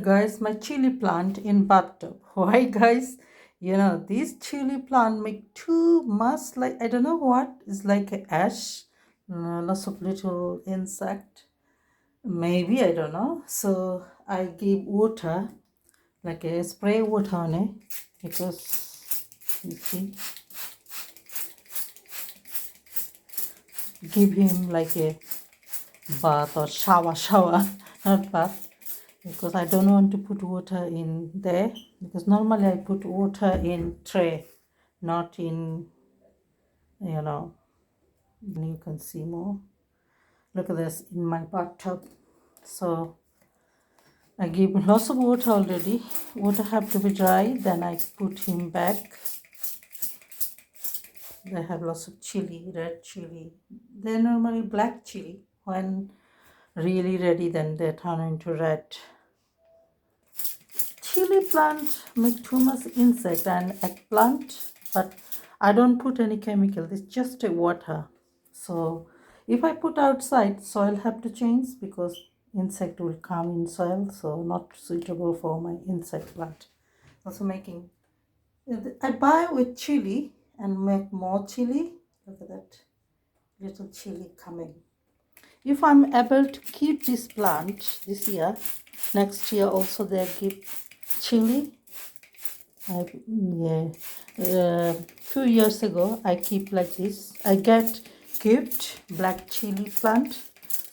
Guys, my chili plant in bathtub. Why, guys? This chili plant make too much, like I don't know what. It's like a ash, lots of little insect. Maybe I don't know. So I give water, like a spray water on it, because you see, give him like a bath or shower, not bath, because I don't want to put water in there, because normally I put water in tray, not in, you know, you can see more. Look at this in my bathtub. So I give lots of water already. Water have to be dry, then I put him back. They have lots of chili, red chili. They're normally black chili. When really ready, then they turn into red. Chili plant make too much insect and eggplant, but I don't put any chemical. It's just a water. So if I put outside, soil have to change because insect will come in soil, so not suitable for my insect plant. Also making, I buy with chili and make more chili. Look at that little chili coming. If I'm able to keep this plant this year, next year also they give chili. Yeah, few years ago I keep like this. I get gift black chili plant,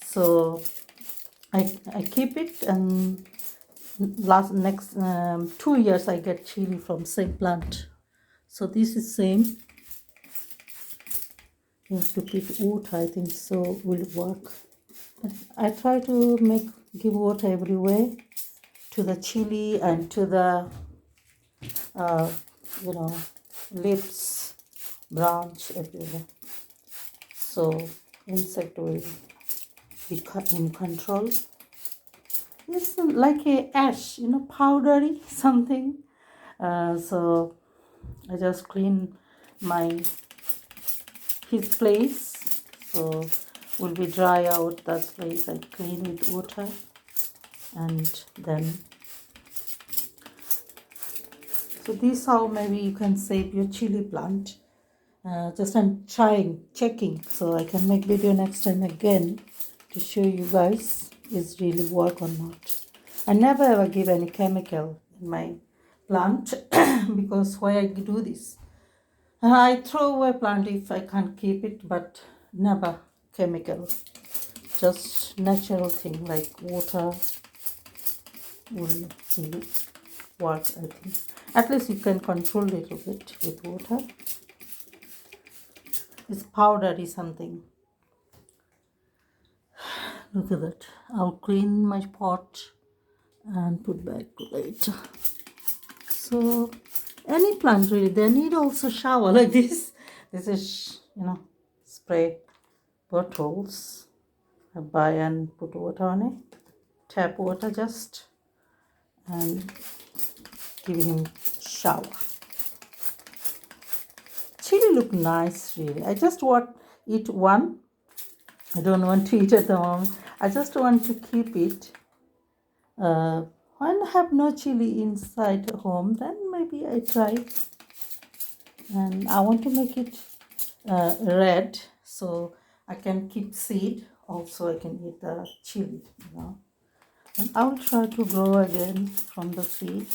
so I keep it, and next 2 years I get chili from same plant. So this is same. You have to put water, I think so will work. I try to give water everywhere, to the chili and to the uh, you know leaves, branch, everywhere, so insect will be in control. It's like a ash, powdery something. So I just clean my his place, so will be dry out that place. I clean with water, and then so this how maybe you can save your chili plant. Just I'm checking, so I can make video next time again to show you guys is really work or not. I never ever give any chemical in my plant because why I do this? I throw away plant if I can't keep it, but never chemical. Just natural thing like water will work, I think. At least you can control a little bit with water. It's powdery something. Look at that. I'll clean my pot and put back later. So any plant really, they need also shower like this. This is, spray bottles. I buy and put water on it. Tap water just, and give him shower. Chili look nice really. I just want eat one. I don't want to eat at the moment. I just want to keep it. When I have no chili inside home, then maybe I try. And I want to make it red, so I can keep seed. Also, I can eat the chili, And I will try to grow again from the seed.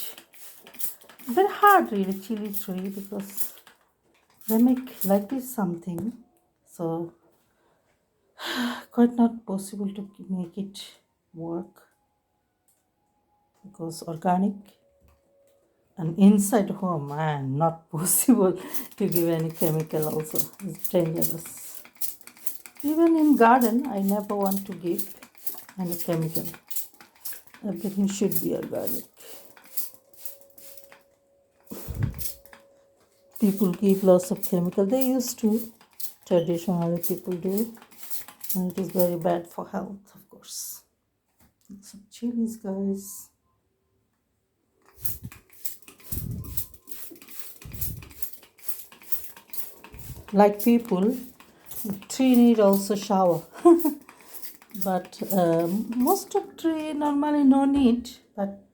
Very hard really, chili tree, because they make like this something. So quite not possible to make it work, because organic and inside home, man, not possible to give any chemical also. It's dangerous. Even in garden, I never want to give any chemical. Everything should be organic. People give lots of chemical. They used to. Traditionally people do. And it is very bad for health, of course. Some chilies, guys. Like people, tree need also shower. But most of tree normally no need. But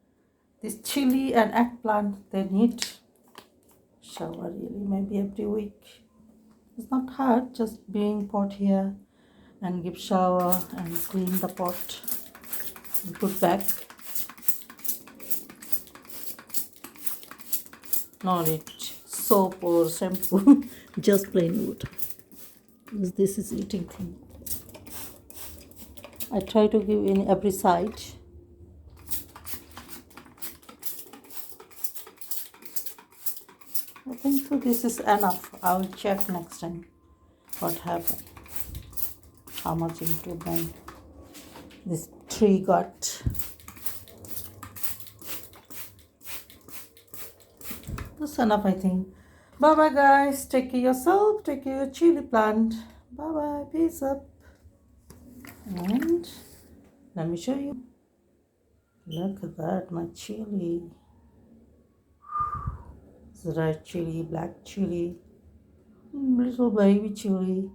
this chili and eggplant, they need shower really, maybe every week. It's not hard, just bring pot here and give shower and clean the pot and put back. No need soap or shampoo, just plain water. Because this is eating thing. I try to give in every side. I think so this is enough. I will check next time what happened. How much improvement this tree got. That's enough, I think. Bye bye guys. Take care of yourself. Take care of your chili plant. Bye bye. Peace up. And let me show you. Look at that, my chili. It's red chili, black chili, little baby chili.